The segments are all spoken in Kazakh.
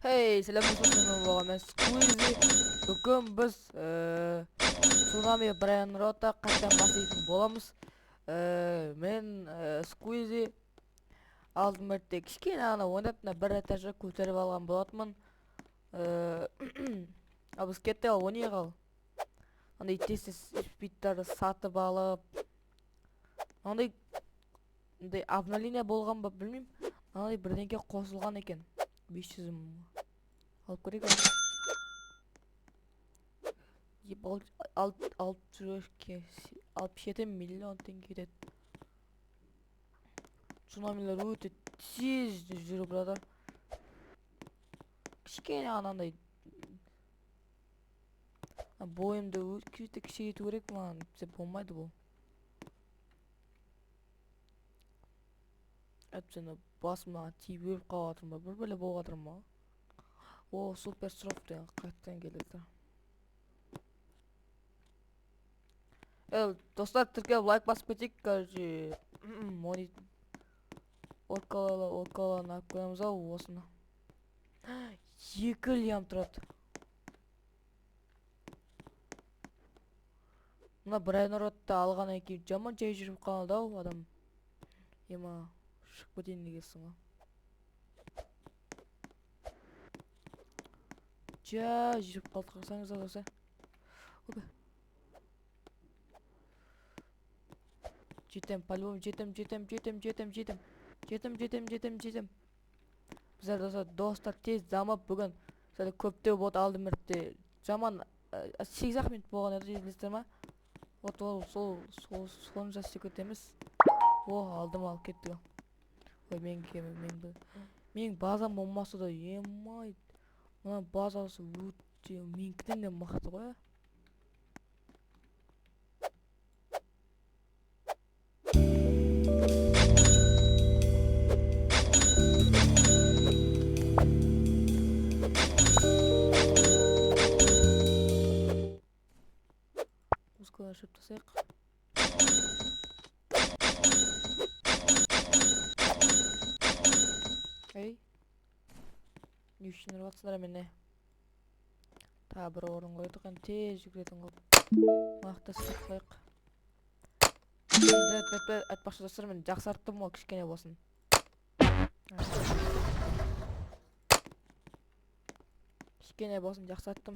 Hey, selamünaleyküm ben Squeezy. Bugün biz Tsunami Brian Rota qachon bahslaydigan bo'lamiz. Men Squeezy oldin marta kichkinagina o'ynabni bir etajga ko'tarib olgan bo'larman. Biz katta o'ynaygal. Anday tez bitlarni sotib olib, anday обновление bo'lganmi bilmayman. Anday birdenga qo'shilgan ekan. 500 olib ko'raylik. Yep, 67 milyon tenge. Tsunamiler өте tez жүріп жатыр. Кішкене анандай бойымды өте кішірейту керек, маған деп болмайды бұл. Әпсені басыма тиіп өліп қалып жатырмын ба, бір болып жатырмын ба. О, супер строф деген қайттан келеді. Достар, тіркеліп лайк басып кетейік. Короче, оркаларын алып қоямыз ау осыны. 2 лям тұрады. Мына Брайан Ротты алғаннан кейін жаман жай жүріп қалды ау адам. Ема шығып кетейін дегенсің ғой. Жүріп қалды, қарасаңыз осы. Жетем, по-любому жетем. Біздер достар тез дамып бүгін сәл көптеу бот алды мәртте. Жаман 8 минут болған еді, елдестер ма? Вот соны жасты көтеміз. Алдым алып кетті. Мен базам болмасы да емай. Мына базасы өте менікінен де мықты ғой. Музыканы ашып тастайық. Не үшін ұрватсыңдар мені? Тағы бір орын қойдық, тез жүгіретін қылып. Нақты істеп қойық. Айтпақшы достар, мен жақсарттым ғой, кішкене болсын. Кішкене болсын жақсарттым.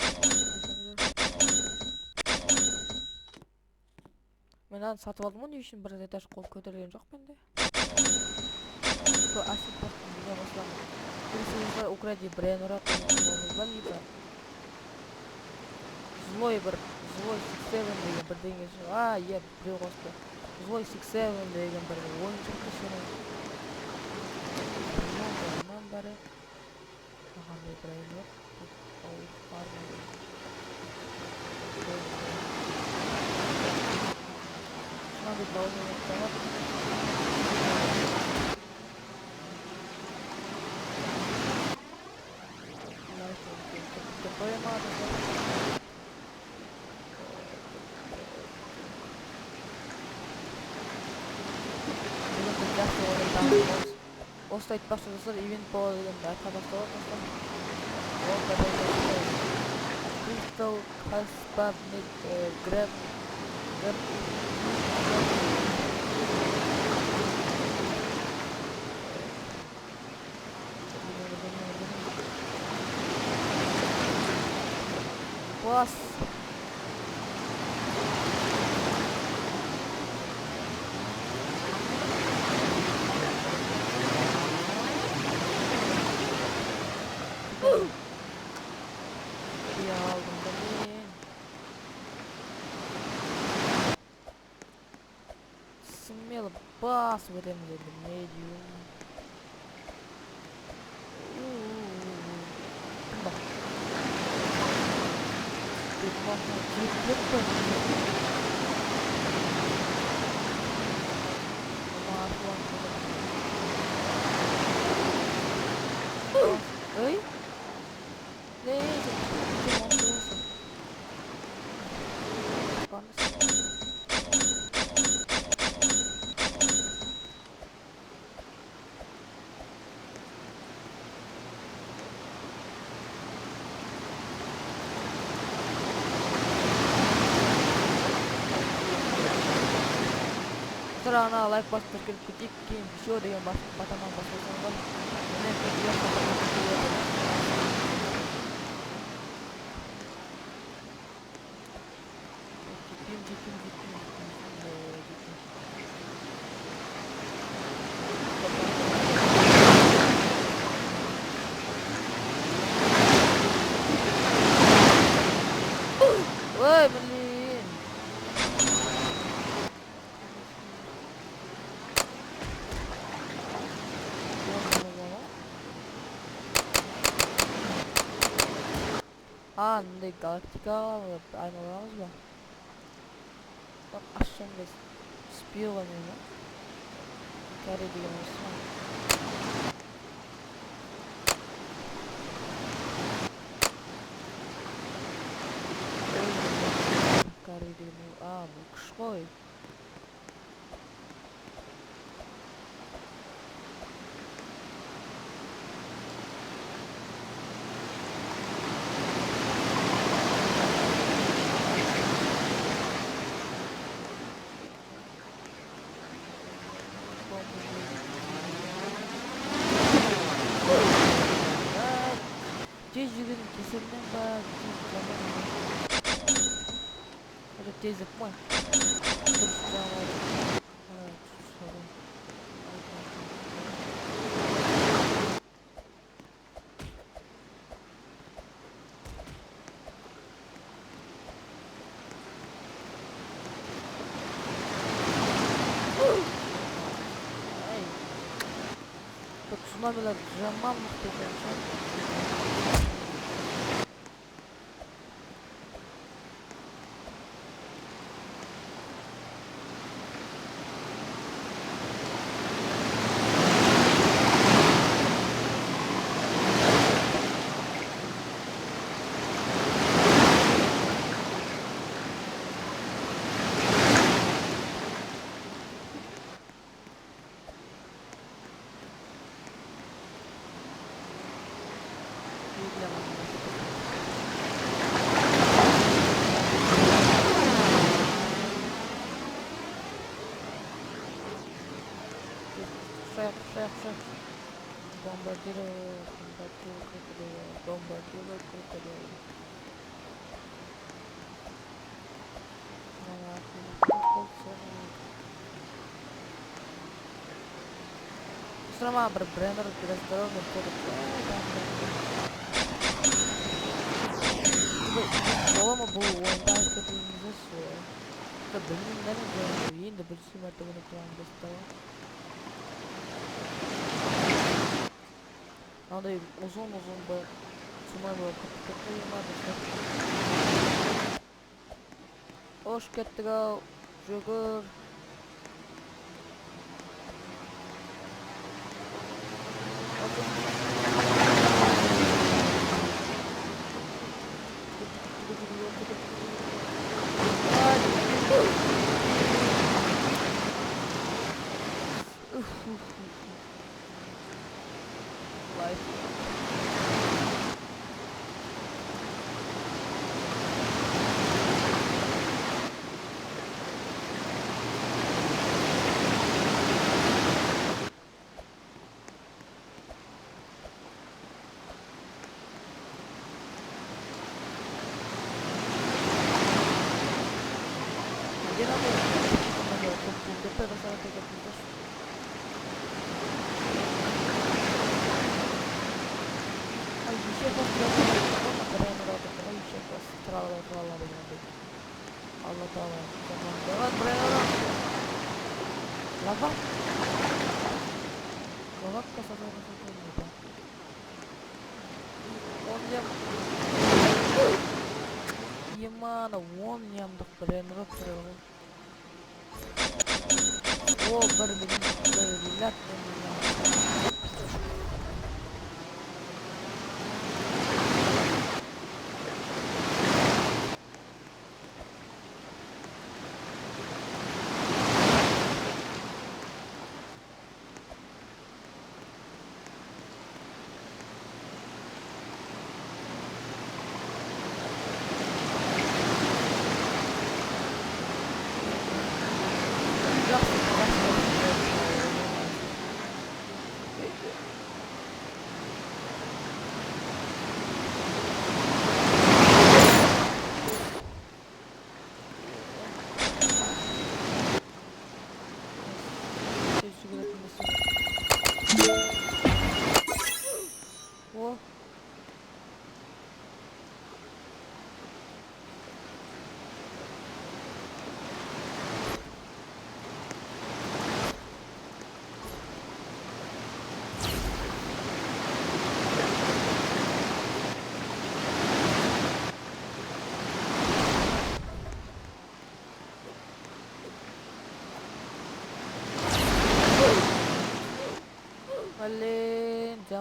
Мен аны сатып алдым ғой, не үшін бір этаж қол көтерген жоқ менде. Асып бақтым, не басыламын. Бірісіңізді укради Брайан Ротты болыңызба, либо злой 67 деген бірдеңе үшін. Біреу қосты. Злой 67 деген бір ойын шықты шырын. Онан бәрі қағандай Брайан Ротты ауып бармайды. Шынады дауын өттіғат. Осылай айтпақшы достар, ивент болады дегенді айтқа басталады достар. Crystal Casparnet Grab Бас Бас өтеміз енді медиум. Ой? Sırana like bastır kirip keyin video degan buttondan bossangiz men video Woi Melin. Andi Galactica aynalarımız var. Bak aşağı biz spiyo var ya. Kare diyor musun? Kare diyor. Bu kuş koy. Tezgahın kesilden daha ada tez yapma. Tsunami'ler zaman muhteşem. Шеф. Бомбардировал крокодила. Сама брендер раздорожный ходит. Olama bu oyundan kötülüğümüze soğuyor. Da benim neden görüyor? Yine de bir sürü mertebe unutulan gösteriyor. Надо uzun böyle sunay böyle kapı yıllardır. Hoş getdik o Jogur. Allah Taala. Jangan berenang. Lava. Lava ke satu gitu. Onlyam. Gimana onlyam untuk berenang terus. Oh berbilat.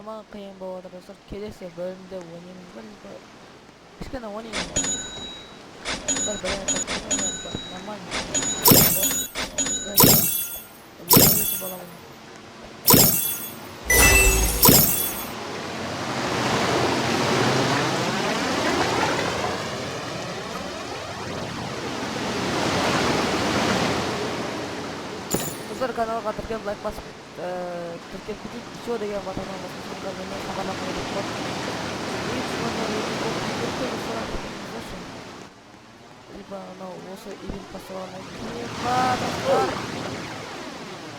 Ama kıyım bu arada dostlar. Kelese bölümde oynayımız var. Kışkına oynayalım. Var bayağı takılıyor. Bak normal. Dostlar kanalga tirkab like basıp tirkab keting. Show degan botadan bosib meni xabarlar qilib либо она осы ивент басталғаннан кейін ба достар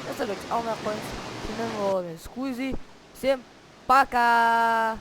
жасап алмай ақ қойыңыз. Сенің Сквизи. Всем пока.